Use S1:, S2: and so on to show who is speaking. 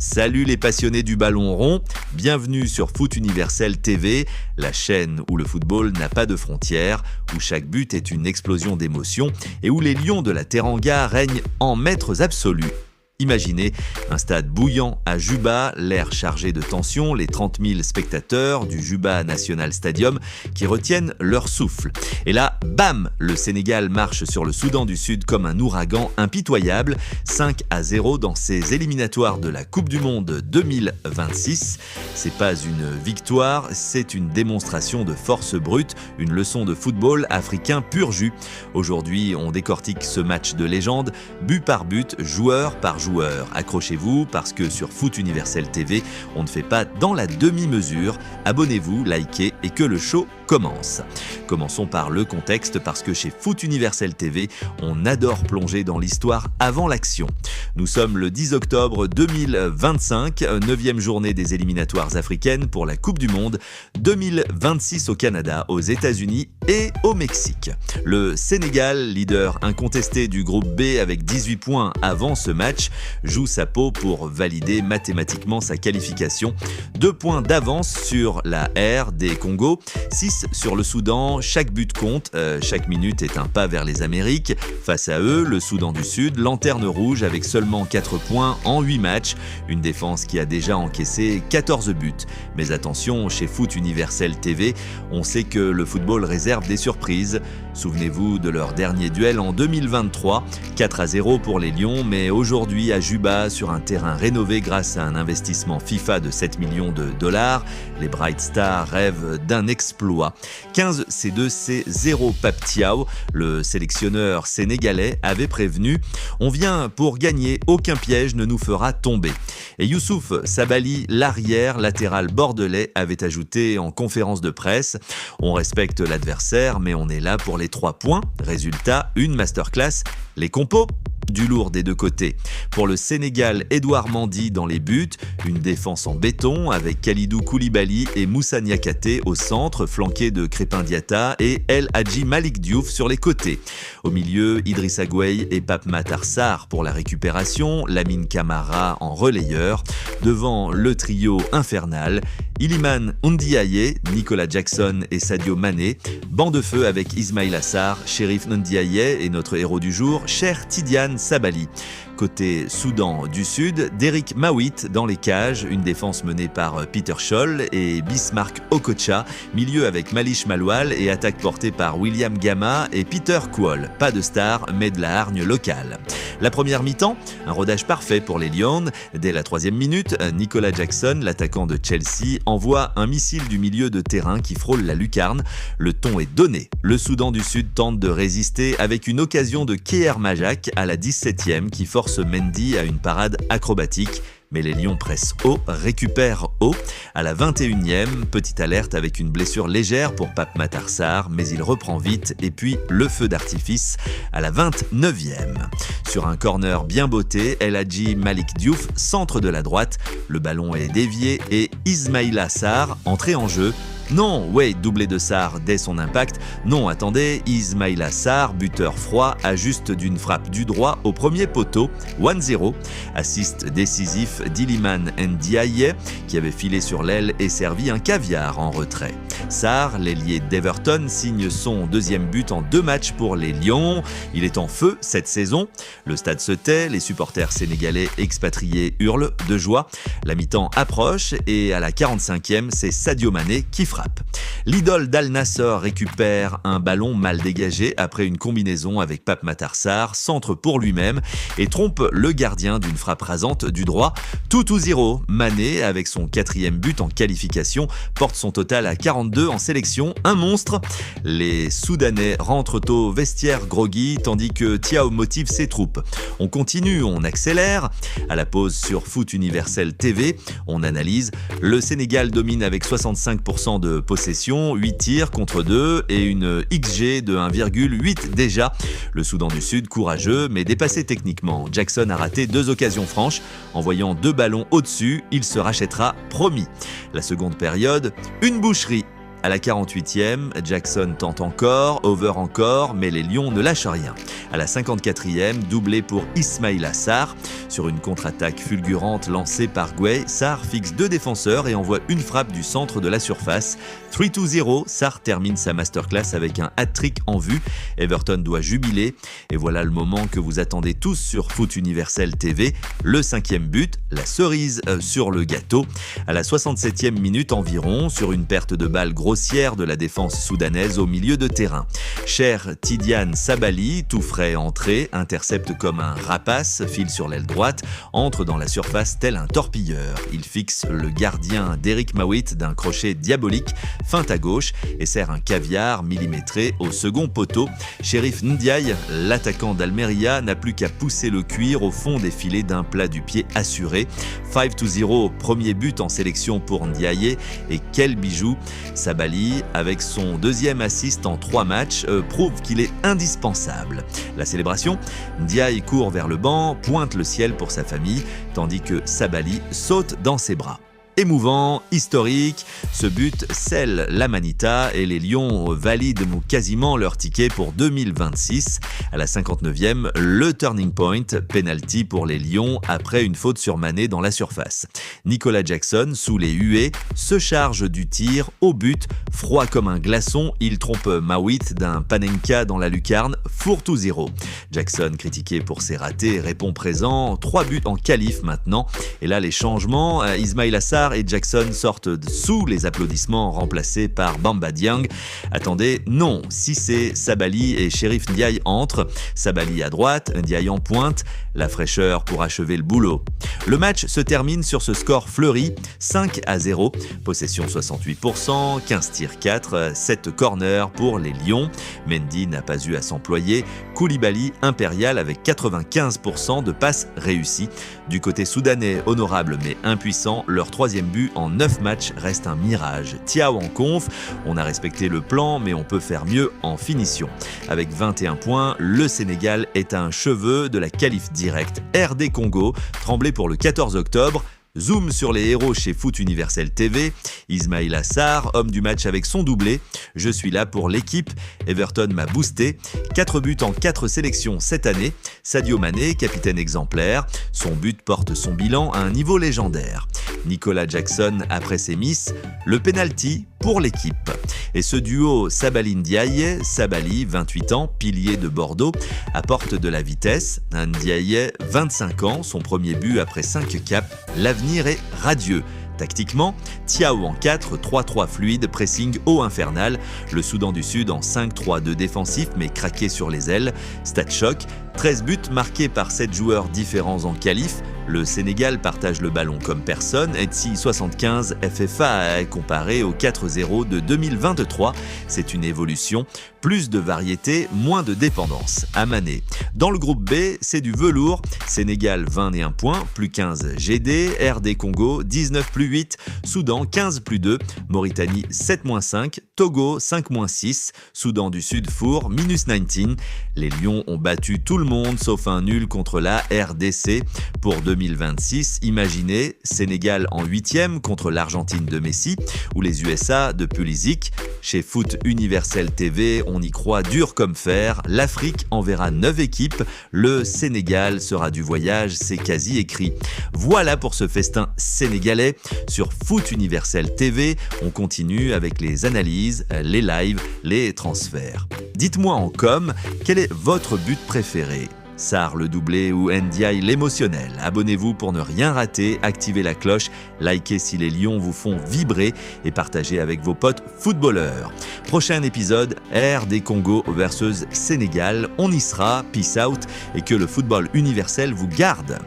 S1: Salut les passionnés du ballon rond, bienvenue sur Foot Universel TV, la chaîne où le football n'a pas de frontières, où chaque but est une explosion d'émotions et où les lions de la Teranga règnent en maîtres absolus. Imaginez un stade bouillant à Juba, l'air chargé de tension, les 30 000 spectateurs du Juba National Stadium qui retiennent leur souffle. Et là, bam, le Sénégal marche sur le Soudan du Sud comme un ouragan impitoyable, 5-0 dans ses éliminatoires de la Coupe du Monde 2026. C'est pas une victoire, c'est une démonstration de force brute, une leçon de football africain pur jus. Aujourd'hui, on décortique ce match de légende, but par but, joueur par joueur. Accrochez-vous parce que sur Foot Universel TV, on ne fait pas dans la demi-mesure. Abonnez-vous, likez et que le show commence. Commençons par le contexte parce que chez Foot Universel TV, on adore plonger dans l'histoire avant l'action. Nous sommes le 10 octobre 2025, 9e journée des éliminatoires africaines pour la Coupe du Monde 2026 au Canada, aux États-Unis et au Mexique. Le Sénégal, leader incontesté du groupe B avec 18 points avant ce match, joue sa peau pour valider mathématiquement sa qualification. 2 points d'avance sur la R des Congo, 6 sur le Soudan, chaque but compte, chaque minute est un pas vers les Amériques. Face à eux, le Soudan du Sud, lanterne rouge avec seulement 4 points en 8 matchs, une défense qui a déjà encaissé 14 buts. Mais attention, chez Foot Universel TV, on sait que le football réserve des surprises. Souvenez-vous de leur dernier duel en 2023, 4-0 pour les Lions, mais aujourd'hui à Juba, sur un terrain rénové grâce à un investissement FIFA de 7 millions de dollars, les Bright Stars rêvent d'un exploit. 15-2, c'est 0 Pape Thiaw, le sélectionneur sénégalais avait prévenu « On vient pour gagner, aucun piège ne nous fera tomber ». Et Youssouf Sabaly, l'arrière latéral bordelais, avait ajouté en conférence de presse « On respecte l'adversaire, mais on est là pour les 3 points. Résultat, une masterclass. Les compos ?» Du lourd des deux côtés. Pour le Sénégal, Edouard Mendy dans les buts, une défense en béton avec Kalidou Koulibaly et Moussa Niakhaté au centre, flanqué de Crépin Diatta et El Hadji Malick Diouf sur les côtés. Au milieu, Idrissa Gueye et Pape Matar Sarr pour la récupération, Lamine Camara en relayeur. Devant le trio infernal, Iliman Ndiaye, Nicolas Jackson et Sadio Mané. Banc de feu avec Ismaïla Sarr, Chérif Ndiaye et notre héros du jour, Cher Tidiane Sabaly. Côté Soudan du Sud, Derrick Mawit dans les cages, une défense menée par Peter Scholl et Bismarck Okocha, milieu avec Malish Maloual et attaque portée par William Gama et Peter Kuol. Pas de star, mais de la hargne locale. La première mi-temps, un rodage parfait pour les Lions. Dès la 3e minute, Nicolas Jackson, l'attaquant de Chelsea, envoie un missile du milieu de terrain qui frôle la lucarne. Le ton est donné. Le Soudan du Sud tente de résister avec une occasion de Keher Majak à la 17e qui force Mendy à une parade acrobatique. Mais les Lions pressent haut, récupèrent haut. À la 21e, petite alerte avec une blessure légère pour Pape Matar Sarr, mais il reprend vite et puis le feu d'artifice à la 29e. Sur un corner bien botté, El Hadji Malick Diouf, centre de la droite. Le ballon est dévié et Ismaïla Sarr, entré en jeu. Non, Wade doublé de Sarr dès son impact. Non, attendez, Ismaïla Sarr, buteur froid, ajuste d'une frappe du droit au premier poteau, 1-0. Assist décisif d'Iliman Ndiaye, qui avait filé sur l'aile et servi un caviar en retrait. Sarr, l'ailier d'Everton, signe son 2e but en 2 matchs pour les Lions. Il est en feu cette saison. Le stade se tait, les supporters sénégalais expatriés hurlent de joie. La mi-temps approche et à la 45e, c'est Sadio Mané qui frappe. L'idole d'Al Nassr récupère un ballon mal dégagé après une combinaison avec Pape Matar Sarr, centre pour lui-même et trompe le gardien d'une frappe rasante du droit. Tout ou 0, Mané, avec son 4e but en qualification, porte son total à 42 en sélection, un monstre. Les Soudanais rentrent au vestiaire groggy tandis que Thiaw motive ses troupes. On continue, on accélère. À la pause sur Foot Universel TV, on analyse. Le Sénégal domine avec 65% de possession, 8 tirs contre 2 et une XG de 1,8 déjà. Le Soudan du Sud, courageux mais dépassé techniquement. Jackson a raté 2 occasions franches. En voyant 2 ballons au-dessus, il se rachètera, promis. La seconde période, une boucherie. À la 48e, Jackson tente encore, over encore, mais les Lions ne lâchent rien. À la 54e, doublé pour Ismaïla Sarr. Sur une contre-attaque fulgurante lancée par Gueye, Sarr fixe 2 défenseurs et envoie une frappe du centre de la surface. 3-0, Sarr termine sa masterclass avec un hat-trick en vue. Everton doit jubiler. Et voilà le moment que vous attendez tous sur Foot Universel TV. Le 5e but, la cerise sur le gâteau. À la 67e minute environ, sur une perte de balle grossière de la défense soudanaise au milieu de terrain. Cher Tidiane Sabali, tout frais entré, intercepte comme un rapace, file sur l'aile droite, entre dans la surface tel un torpilleur. Il fixe le gardien d'Eric Mawit d'un crochet diabolique, feinte à gauche et sert un caviar millimétré au second poteau. Chérif Ndiaye, l'attaquant d'Almeria, n'a plus qu'à pousser le cuir au fond des filets d'un plat du pied assuré. 5-0, premier but en sélection pour Ndiaye, et quel bijou! Sabali, avec son 2e assist en 3 matchs, prouve qu'il est indispensable. La célébration, Ndiaye court vers le banc, pointe le ciel pour sa famille, tandis que Sabali saute dans ses bras. Émouvant, historique, ce but scelle la Manita et les Lions valident quasiment leur ticket pour 2026. À la 59e, le turning point, penalty pour les Lions après une faute sur Mané dans la surface. Nicolas Jackson, sous les huées, se charge du tir au but. Froid comme un glaçon, il trompe Mawit d'un panenka dans la lucarne, fourre tout 0. Jackson, critiqué pour ses ratés, répond présent. 3 buts en qualif maintenant. Et là, les changements, Ismaïla Sarr et Jackson sortent sous les applaudissements, remplacés par Bamba Dieng. Attendez, non, si c'est Sabali et Chérif Ndiaye entrent, Sabali à droite, Ndiaye en pointe, la fraîcheur pour achever le boulot. Le match se termine sur ce score fleuri, 5-0, possession 68%, 15 tirs 4, 7 corners pour les Lions. Mendy n'a pas eu à s'employer, Koulibaly impérial avec 95% de passes réussies. Du côté soudanais, honorable mais impuissant, leur 3e but en 9 matchs reste un mirage. Thiaw en conf, on a respecté le plan mais on peut faire mieux en finition. Avec 21 points, le Sénégal est à un cheveu de la qualif directe. RD Congo, tremblé pour le 14 octobre. Zoom sur les héros chez Foot Universel TV. Ismaïla Sarr, homme du match avec son doublé. Je suis là pour l'équipe. Everton m'a boosté. 4 buts en 4 sélections cette année. Sadio Mané, capitaine exemplaire. Son but porte son bilan à un niveau légendaire. Nicolas Jackson après ses misses. Le penalty pour l'équipe. Et ce duo Sabali-Ndiaye, Sabali, 28 ans, pilier de Bordeaux, apporte de la vitesse. Ndiaye, 25 ans, son premier but après 5 caps. L'avenir est radieux. Tactiquement, Thiaw en 4, 3-3 fluide, pressing haut infernal. Le Soudan du Sud en 5-3-2 défensif mais craqué sur les ailes. Stat choc, 13 buts marqués par 7 joueurs différents en qualif. Le Sénégal partage le ballon comme personne. Etsi 75 FFA comparé au 4-0 de 2023. C'est une évolution. Plus de variété, moins de dépendance. À Mané. Dans le groupe B, c'est du velours. Sénégal 21 points, plus 15 GD. RD Congo 19 plus 8. Soudan 15 plus 2. Mauritanie 7-5. Togo 5-6. Soudan du Sud four minus 19. Les Lions ont battu tout le monde sauf un nul contre la RDC. Pour 2026, imaginez Sénégal en 8e contre l'Argentine de Messi ou les USA de Pulisic. Chez Foot Universel TV, on y croit dur comme fer. L'Afrique enverra 9 équipes. Le Sénégal sera du voyage, c'est quasi écrit. Voilà pour ce festin sénégalais. Sur Foot Universel TV, on continue avec les analyses, les lives, les transferts. Dites-moi en com, quel est votre but préféré ? Sarr le doublé ou Ndiaye l'émotionnel. Abonnez-vous pour ne rien rater, activez la cloche, likez si les Lions vous font vibrer et partagez avec vos potes footballeurs. Prochain épisode, RD Congo versus Sénégal. On y sera, peace out et que le football universel vous garde.